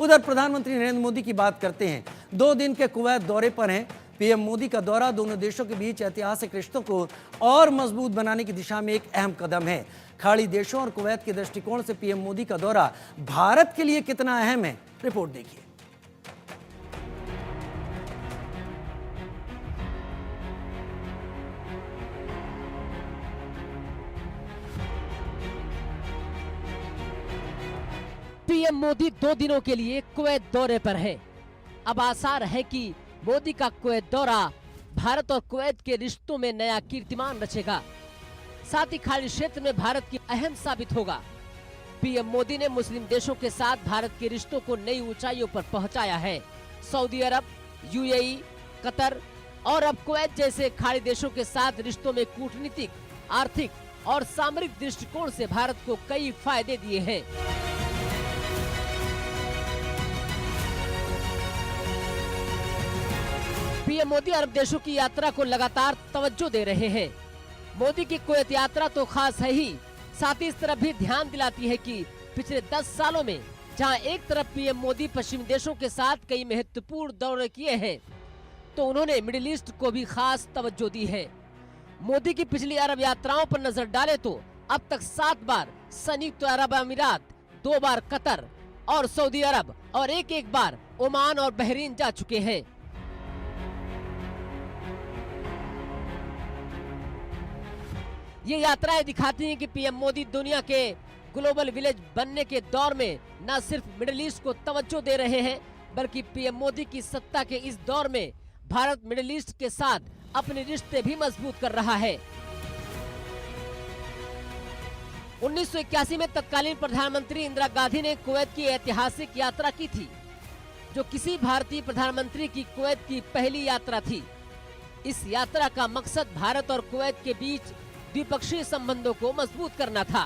उधर प्रधानमंत्री नरेंद्र मोदी की बात करते हैं। 2 दिन के कुवैत दौरे पर हैं। पीएम मोदी का दौरा दोनों देशों के बीच ऐतिहासिक रिश्तों को और मजबूत बनाने की दिशा में एक अहम कदम है। खाड़ी देशों और कुवैत के दृष्टिकोण से पीएम मोदी का दौरा भारत के लिए कितना अहम है, रिपोर्ट देखिए। पीएम मोदी 2 दिनों के लिए कुवैत दौरे पर है। अब आसार है कि मोदी का कुवैत दौरा भारत और कुवैत के रिश्तों में नया कीर्तिमान रचेगा, साथ ही खाड़ी क्षेत्र में भारत की अहम साबित होगा। पीएम मोदी ने मुस्लिम देशों के साथ भारत के रिश्तों को नई ऊंचाइयों पर पहुंचाया है। सऊदी अरब, यूएई, कतर और अब कुवैत जैसे खाड़ी देशों के साथ रिश्तों में कूटनीतिक, आर्थिक और सामरिक दृष्टिकोण से भारत को कई फायदे दिए हैं। पीएम मोदी अरब देशों की यात्रा को लगातार तवज्जो दे रहे हैं। मोदी की कुवैत यात्रा तो खास है ही, साथ ही इस तरफ भी ध्यान दिलाती है कि पिछले 10 सालों में जहां एक तरफ पीएम मोदी पश्चिमी देशों के साथ कई महत्वपूर्ण दौरे किए हैं, तो उन्होंने मिडिल ईस्ट को भी खास तवज्जो दी है। मोदी की पिछली अरब यात्राओं पर नजर डाले तो अब तक 7 बार संयुक्त अरब अमीरात, 2 बार कतर और सऊदी अरब और एक बार ओमान और बहरीन जा चुके हैं। ये यात्राएं दिखाती हैं कि पीएम मोदी दुनिया के ग्लोबल विलेज बनने के दौर में न सिर्फ मिडिल ईस्ट को तवज्जो दे रहे हैं, बल्कि पीएम मोदी की सत्ता के इस दौर में भारत मिडिल ईस्ट के साथ अपने रिश्ते भी मजबूत कर रहा है। 1981 में तत्कालीन प्रधानमंत्री इंदिरा गांधी ने कुवैत की ऐतिहासिक यात्रा की थी, जो किसी भारतीय प्रधानमंत्री की कुवैत की पहली यात्रा थी। इस यात्रा का मकसद भारत और कुवैत के बीच द्विपक्षीय संबंधों को मजबूत करना था।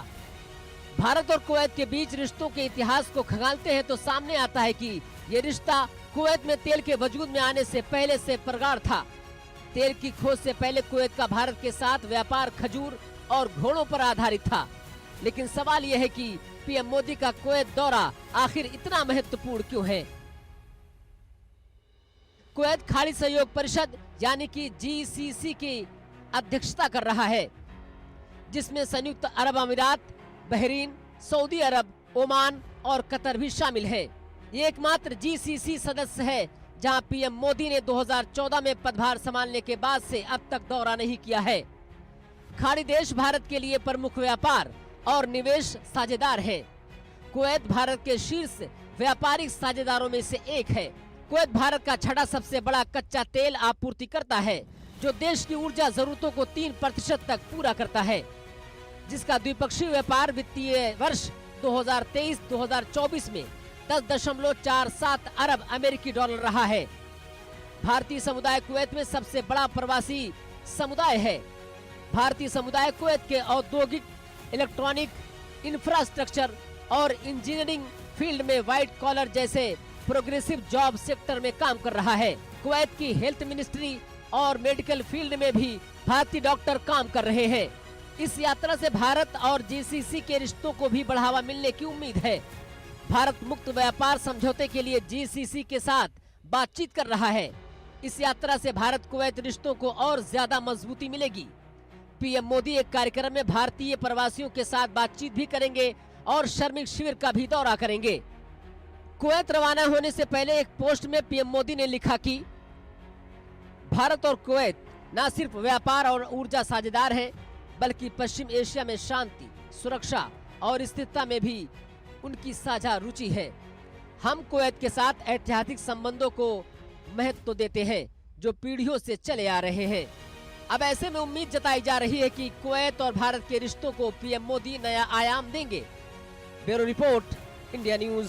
भारत और कुवैत के बीच रिश्तों के इतिहास को खंगालते हैं तो सामने आता है कि ये रिश्ता कुवैत में तेल के वजूद में आने से पहले से प्रगाढ़ था। तेल की खोज से पहले कुवैत का भारत के साथ व्यापार खजूर और घोड़ों पर आधारित था। लेकिन सवाल यह है कि पीएम मोदी का कुवैत दौरा आखिर इतना महत्वपूर्ण क्यों है? कुवैत खाड़ी सहयोग परिषद यानी कि GCC की अध्यक्षता कर रहा है, जिसमें संयुक्त अरब अमीरात, बहरीन, सऊदी अरब, ओमान और कतर भी शामिल है। ये एकमात्र GCC सदस्य है जहां पीएम मोदी ने 2014 में पदभार संभालने के बाद से अब तक दौरा नहीं किया है। खाड़ी देश भारत के लिए प्रमुख व्यापार और निवेश साझेदार है। कुवैत भारत के शीर्ष व्यापारिक साझेदारों में से एक है। कुवैत भारत का 6वां सबसे बड़ा कच्चा तेल आपूर्तिकर्ता है, जो देश की ऊर्जा जरूरतों को 3% तक पूरा करता है, जिसका द्विपक्षीय व्यापार वित्तीय वर्ष 2023-2024 में 10.47 अरब अमेरिकी डॉलर रहा है। भारतीय समुदाय कुवैत में सबसे बड़ा प्रवासी समुदाय है। भारतीय समुदाय कुवैत के औद्योगिक, इलेक्ट्रॉनिक, इंफ्रास्ट्रक्चर और इंजीनियरिंग फील्ड में व्हाइट कॉलर जैसे प्रोग्रेसिव जॉब सेक्टर में काम कर रहा है। कुवैत की हेल्थ मिनिस्ट्री और मेडिकल फील्ड में भी भारतीय डॉक्टर काम कर रहे हैं। इस यात्रा से भारत और GCC के रिश्तों को भी बढ़ावा मिलने की उम्मीद है। भारत मुक्त व्यापार समझौते के लिए GCC के साथ बातचीत कर रहा है। इस यात्रा से भारत कुवैत रिश्तों को और ज्यादा मजबूती मिलेगी। पीएम मोदी एक कार्यक्रम में भारतीय प्रवासियों के साथ बातचीत भी करेंगे और श्रमिक शिविर का भी दौरा करेंगे। कुवैत रवाना होने से पहले एक पोस्ट में पीएम मोदी ने लिखा कि भारत और कुवैत न सिर्फ व्यापार और ऊर्जा साझेदार है, बल्कि पश्चिम एशिया में शांति, सुरक्षा और स्थिरता में भी उनकी साझा रुचि है। हम कुवैत के साथ ऐतिहासिक संबंधों को महत्व देते हैं, जो पीढ़ियों से चले आ रहे हैं। अब ऐसे में उम्मीद जताई जा रही है कि कुवैत और भारत के रिश्तों को पीएम मोदी नया आयाम देंगे। Bureau report, India news.